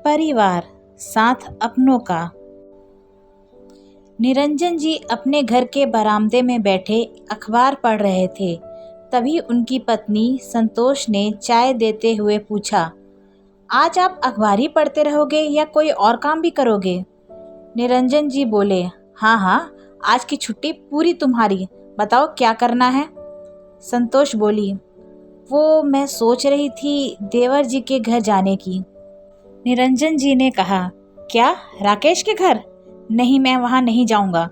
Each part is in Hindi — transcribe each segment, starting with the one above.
परिवार साथ अपनों का। निरंजन जी अपने घर के बरामदे में बैठे अखबार पढ़ रहे थे। तभी उनकी पत्नी संतोष ने चाय देते हुए पूछा, आज आप अखबार ही पढ़ते रहोगे या कोई और काम भी करोगे? निरंजन जी बोले, हाँ हाँ, आज की छुट्टी पूरी तुम्हारी, बताओ क्या करना है? संतोष बोली, वो मैं सोच रही थी देवर जी के घर जाने की। निरंजन जी ने कहा, क्या राकेश के घर? नहीं, मैं वहाँ नहीं जाऊँगा।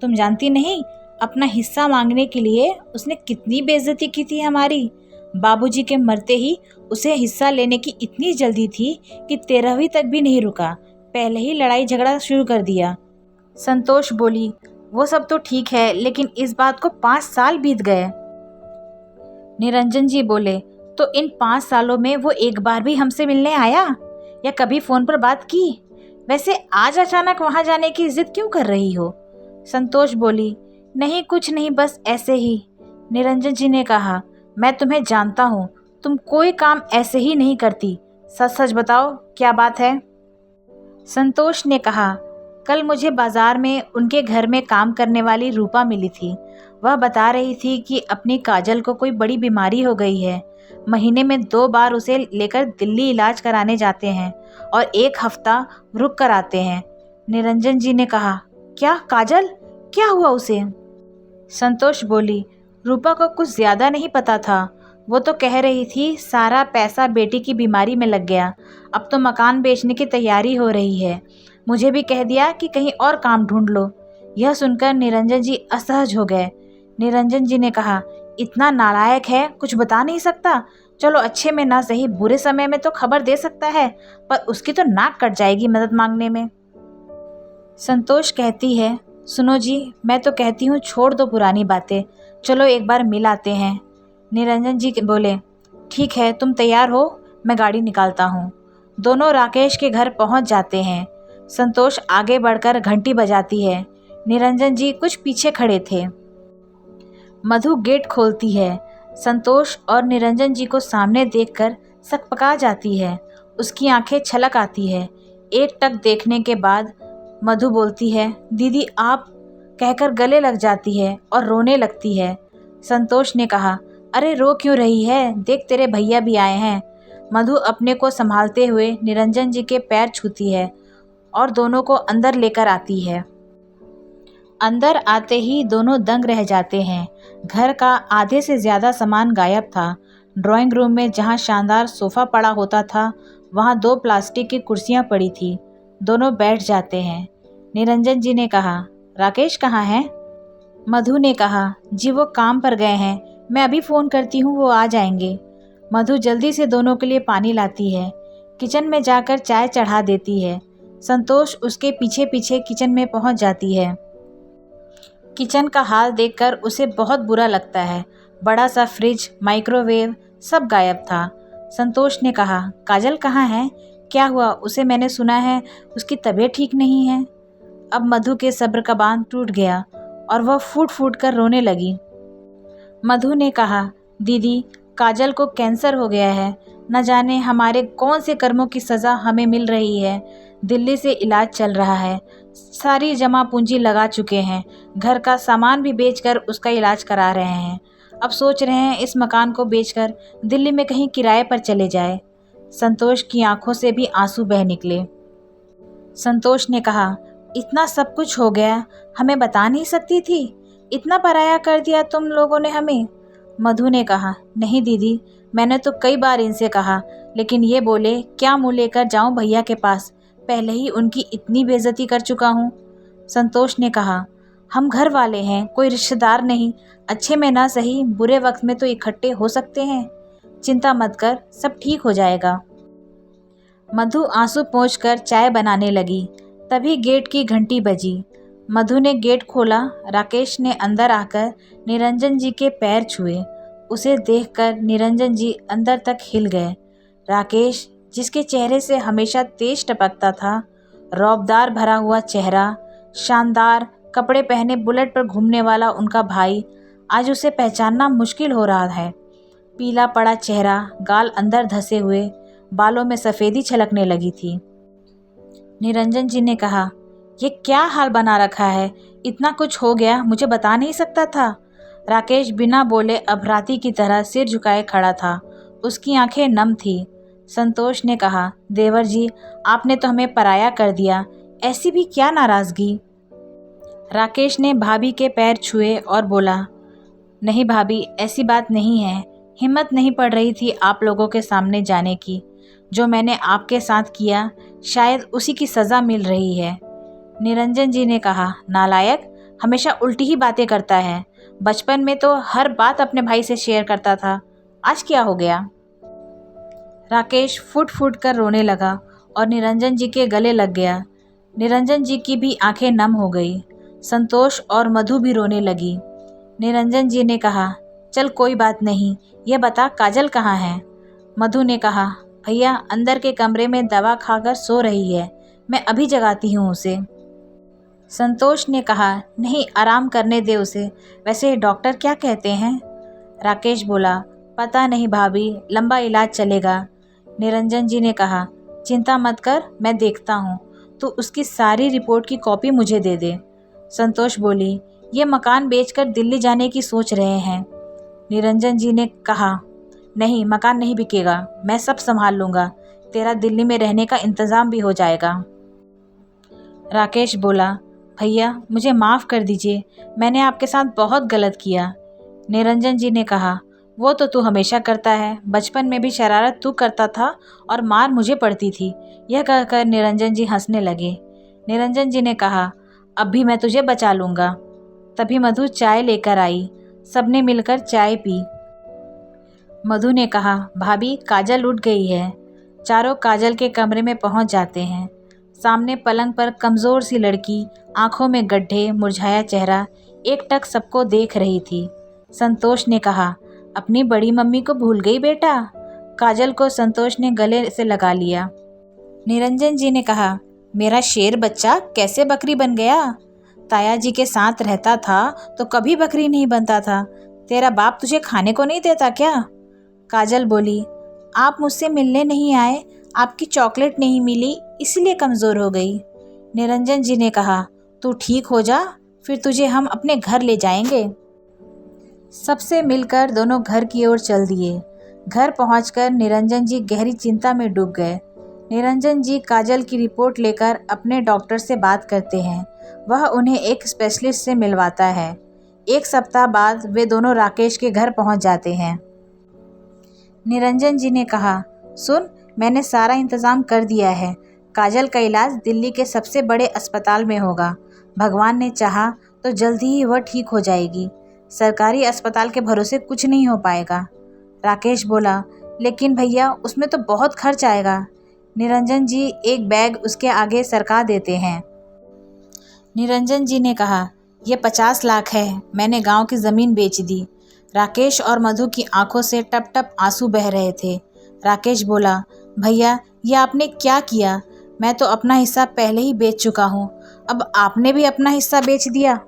तुम जानती नहीं, अपना हिस्सा मांगने के लिए उसने कितनी बेइज्जती की थी हमारी। बाबूजी के मरते ही उसे हिस्सा लेने की इतनी जल्दी थी कि 13वीं तक भी नहीं रुका, पहले ही लड़ाई झगड़ा शुरू कर दिया। संतोष बोली, वो सब तो ठीक है, लेकिन इस बात को 5 साल बीत गए। निरंजन जी बोले, तो इन 5 सालों में वो एक बार भी हमसे मिलने आया या कभी फ़ोन पर बात की? वैसे आज अचानक वहाँ जाने की जिद क्यों कर रही हो? संतोष बोली, नहीं कुछ नहीं, बस ऐसे ही। निरंजन जी ने कहा, मैं तुम्हें जानता हूँ, तुम कोई काम ऐसे ही नहीं करती। सच सच बताओ, क्या बात है? संतोष ने कहा, कल मुझे बाजार में उनके घर में काम करने वाली रूपा मिली थी। वह बता रही थी कि अपनी काजल को कोई बड़ी बीमारी हो गई है। महीने में 2 बार उसे लेकर दिल्ली इलाज कराने जाते हैं और 1 हफ्ता रुक कर आते हैं। निरंजन जी ने कहा, क्या काजल, क्या हुआ उसे? संतोष बोली, रूपा को कुछ ज़्यादा नहीं पता था। वो तो कह रही थी सारा पैसा बेटी की बीमारी में लग गया, अब तो मकान बेचने की तैयारी हो रही है। मुझे भी कह दिया कि कहीं और काम ढूंढ लो। यह सुनकर निरंजन जी असहज हो गए। निरंजन जी ने कहा, इतना नालायक है, कुछ बता नहीं सकता? चलो अच्छे में ना सही, बुरे समय में तो खबर दे सकता है, पर उसकी तो नाक कट जाएगी मदद मांगने में। संतोष कहती है, सुनो जी, मैं तो कहती हूँ छोड़ दो पुरानी बातें, चलो एक बार मिल आते हैं। निरंजन जी बोले, ठीक है, तुम तैयार हो, मैं गाड़ी निकालता हूँ। दोनों राकेश के घर पहुँच जाते हैं। संतोष आगे बढ़कर घंटी बजाती है। निरंजन जी कुछ पीछे खड़े थे। मधु गेट खोलती है। संतोष और निरंजन जी को सामने देखकर सकपका जाती है। उसकी आंखें छलक आती है। एक टक देखने के बाद मधु बोलती है, दीदी आप, कहकर गले लग जाती है और रोने लगती है। संतोष ने कहा, अरे रो क्यों रही है, देख तेरे भैया भी आए हैं। मधु अपने को संभालते हुए निरंजन जी के पैर छूती है और दोनों को अंदर लेकर आती है। अंदर आते ही दोनों दंग रह जाते हैं। घर का आधे से ज़्यादा सामान गायब था। ड्राइंग रूम में जहाँ शानदार सोफ़ा पड़ा होता था, वहाँ 2 प्लास्टिक की कुर्सियाँ पड़ी थी। दोनों बैठ जाते हैं। निरंजन जी ने कहा, राकेश कहाँ है? मधु ने कहा, जी वो काम पर गए हैं, मैं अभी फ़ोन करती हूँ, वो आ जाएंगे। मधु जल्दी से दोनों के लिए पानी लाती है। किचन में जाकर चाय चढ़ा देती है। संतोष उसके पीछे पीछे किचन में पहुँच जाती है। किचन का हाल देखकर उसे बहुत बुरा लगता है। बड़ा सा फ्रिज, माइक्रोवेव सब गायब था। संतोष ने कहा, काजल कहाँ है? क्या हुआ उसे? मैंने सुना है उसकी तबीयत ठीक नहीं है। अब मधु के सब्र का बांध टूट गया और वह फूट फूट कर रोने लगी। मधु ने कहा, दीदी काजल को कैंसर हो गया है, न जाने हमारे कौन से कर्मों की सज़ा हमें मिल रही है। दिल्ली से इलाज चल रहा है, सारी जमा पूंजी लगा चुके हैं, घर का सामान भी बेचकर उसका इलाज करा रहे हैं। अब सोच रहे हैं इस मकान को बेचकर दिल्ली में कहीं किराए पर चले जाए। संतोष की आंखों से भी आंसू बह निकले। संतोष ने कहा, इतना सब कुछ हो गया, हमें बता नहीं सकती थी? इतना पराया कर दिया तुम लोगों ने हमें। मधु ने कहा, नहीं दीदी, मैंने तो कई बार इनसे कहा, लेकिन ये बोले क्या मुँह लेकर जाऊं भैया के पास, पहले ही उनकी इतनी बेइज्जती कर चुका हूँ। संतोष ने कहा, हम घर वाले हैं, कोई रिश्तेदार नहीं, अच्छे में ना सही बुरे वक्त में तो इकट्ठे हो सकते हैं। चिंता मत कर, सब ठीक हो जाएगा। मधु आंसू पोंछकर चाय बनाने लगी। तभी गेट की घंटी बजी। मधु ने गेट खोला। राकेश ने अंदर आकर निरंजन जी के पैर छुए। उसे देखकर निरंजन जी अंदर तक हिल गए। राकेश, जिसके चेहरे से हमेशा तेज टपकता था, रौबदार भरा हुआ चेहरा, शानदार कपड़े पहने बुलेट पर घूमने वाला उनका भाई, आज उसे पहचानना मुश्किल हो रहा है। पीला पड़ा चेहरा, गाल अंदर धंसे हुए, बालों में सफ़ेदी छलकने लगी थी। निरंजन जी ने कहा, ये क्या हाल बना रखा है, इतना कुछ हो गया मुझे बता नहीं सकता था। राकेश बिना बोले अपराधी की तरह सिर झुकाए खड़ा था, उसकी आंखें नम थी। संतोष ने कहा, देवर जी आपने तो हमें पराया कर दिया, ऐसी भी क्या नाराज़गी। राकेश ने भाभी के पैर छुए और बोला, नहीं भाभी ऐसी बात नहीं है, हिम्मत नहीं पड़ रही थी आप लोगों के सामने जाने की। जो मैंने आपके साथ किया शायद उसी की सज़ा मिल रही है। निरंजन जी ने कहा, नालायक, हमेशा उल्टी ही बातें करता है। बचपन में तो हर बात अपने भाई से शेयर करता था, आज क्या हो गया। राकेश फुट फुट कर रोने लगा और निरंजन जी के गले लग गया। निरंजन जी की भी आंखें नम हो गई। संतोष और मधु भी रोने लगी। निरंजन जी ने कहा, चल कोई बात नहीं, ये बता काजल कहाँ है। मधु ने कहा, भैया अंदर के कमरे में दवा खाकर सो रही है, मैं अभी जगाती हूँ उसे। संतोष ने कहा, नहीं आराम करने दे उसे, वैसे डॉक्टर क्या कहते हैं। राकेश बोला, पता नहीं भाभी, लंबा इलाज चलेगा। निरंजन जी ने कहा, चिंता मत कर, मैं देखता हूँ, तू उसकी सारी रिपोर्ट की कॉपी मुझे दे दे। संतोष बोली, ये मकान बेचकर दिल्ली जाने की सोच रहे हैं। निरंजन जी ने कहा, नहीं मकान नहीं बिकेगा, मैं सब संभाल लूँगा, तेरा दिल्ली में रहने का इंतज़ाम भी हो जाएगा। राकेश बोला, भैया मुझे माफ़ कर दीजिए, मैंने आपके साथ बहुत गलत किया। निरंजन जी ने कहा, वो तो तू हमेशा करता है, बचपन में भी शरारत तू करता था और मार मुझे पड़ती थी। यह कहकर निरंजन जी हंसने लगे। निरंजन जी ने कहा, अब भी मैं तुझे बचा लूँगा। तभी मधु चाय लेकर आई, सबने मिलकर चाय पी। मधु ने कहा, भाभी काजल उठ गई है। चारों काजल के कमरे में पहुंच जाते हैं। सामने पलंग पर कमज़ोर सी लड़की, आंखों में गड्ढे, मुरझाया चेहरा, एकटक सबको देख रही थी। संतोष ने कहा, अपनी बड़ी मम्मी को भूल गई बेटा। काजल को संतोष ने गले से लगा लिया। निरंजन जी ने कहा, मेरा शेर बच्चा कैसे बकरी बन गया। ताया जी के साथ रहता था तो कभी बकरी नहीं बनता था। तेरा बाप तुझे खाने को नहीं देता क्या। काजल बोली, आप मुझसे मिलने नहीं आए, आपकी चॉकलेट नहीं मिली इसलिए कमज़ोर हो गई। निरंजन जी ने कहा, तू ठीक हो जा, फिर तुझे हम अपने घर ले जाएंगे। सबसे मिलकर दोनों घर की ओर चल दिए। घर पहुंचकर निरंजन जी गहरी चिंता में डूब गए। निरंजन जी काजल की रिपोर्ट लेकर अपने डॉक्टर से बात करते हैं। वह उन्हें एक स्पेशलिस्ट से मिलवाता है। एक सप्ताह बाद वे दोनों राकेश के घर पहुंच जाते हैं। निरंजन जी ने कहा, सुन, मैंने सारा इंतज़ाम कर दिया है। काजल का इलाज दिल्ली के सबसे बड़े अस्पताल में होगा। भगवान ने चाहा तो जल्दी ही वह ठीक हो जाएगी। सरकारी अस्पताल के भरोसे कुछ नहीं हो पाएगा। राकेश बोला, लेकिन भैया उसमें तो बहुत खर्च आएगा। निरंजन जी एक बैग उसके आगे सरका देते हैं। निरंजन जी ने कहा, यह 50 लाख है, मैंने गांव की ज़मीन बेच दी। राकेश और मधु की आंखों से टप टप आंसू बह रहे थे। राकेश बोला, भैया ये आपने क्या किया। मैं तो अपना हिस्सा पहले ही बेच चुका हूँ, अब आपने भी अपना हिस्सा बेच दिया।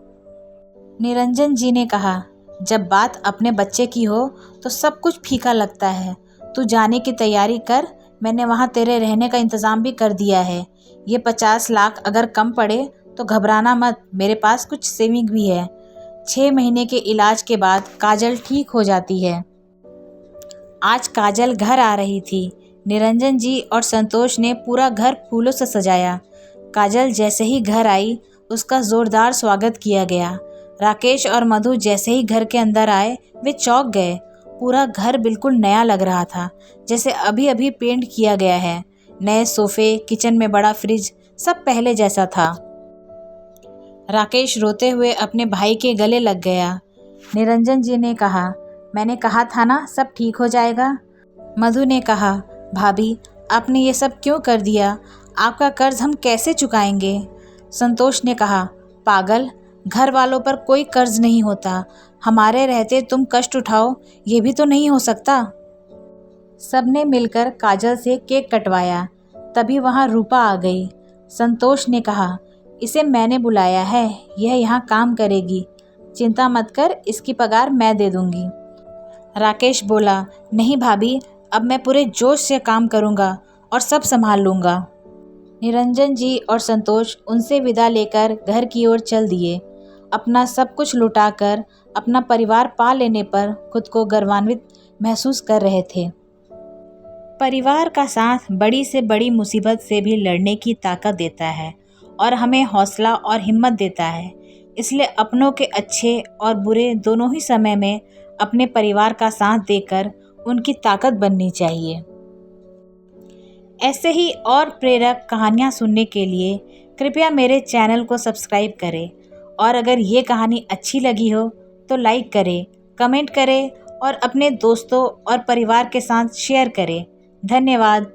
निरंजन जी ने कहा, जब बात अपने बच्चे की हो तो सब कुछ फीका लगता है। तू जाने की तैयारी कर, मैंने वहाँ तेरे रहने का इंतज़ाम भी कर दिया है। ये 50 लाख अगर कम पड़े तो घबराना मत, मेरे पास कुछ सेविंग भी है। 6 महीने के इलाज के बाद काजल ठीक हो जाती है। आज काजल घर आ रही थी। निरंजन जी और संतोष ने पूरा घर फूलों से सजाया। काजल जैसे ही घर आई उसका ज़ोरदार स्वागत किया गया। राकेश और मधु जैसे ही घर के अंदर आए वे चौंक गए। पूरा घर बिल्कुल नया लग रहा था, जैसे अभी अभी पेंट किया गया है। नए सोफ़े, किचन में बड़ा फ्रिज, सब पहले जैसा था। राकेश रोते हुए अपने भाई के गले लग गया। निरंजन जी ने कहा, मैंने कहा था ना सब ठीक हो जाएगा। मधु ने कहा, भाभी आपने ये सब क्यों कर दिया, आपका कर्ज हम कैसे चुकाएंगे। संतोष ने कहा, पागल, घर वालों पर कोई कर्ज नहीं होता, हमारे रहते तुम कष्ट उठाओ ये भी तो नहीं हो सकता। सबने मिलकर काजल से केक कटवाया। तभी वहाँ रूपा आ गई। संतोष ने कहा, इसे मैंने बुलाया है, यह यहाँ काम करेगी, चिंता मत कर, इसकी पगार मैं दे दूँगी। राकेश बोला, नहीं भाभी, अब मैं पूरे जोश से काम करूँगा और सब संभाल लूँगा। निरंजन जी और संतोष उनसे विदा लेकर घर की ओर चल दिए। अपना सब कुछ लुटाकर अपना परिवार पा लेने पर खुद को गर्वान्वित महसूस कर रहे थे। परिवार का साथ बड़ी से बड़ी मुसीबत से भी लड़ने की ताकत देता है और हमें हौसला और हिम्मत देता है। इसलिए अपनों के अच्छे और बुरे दोनों ही समय में अपने परिवार का साथ देकर उनकी ताकत बननी चाहिए। ऐसे ही और प्रेरक कहानियाँ सुनने के लिए कृपया मेरे चैनल को सब्सक्राइब करें और अगर ये कहानी अच्छी लगी हो तो लाइक करें, कमेंट करें और अपने दोस्तों और परिवार के साथ शेयर करें। धन्यवाद।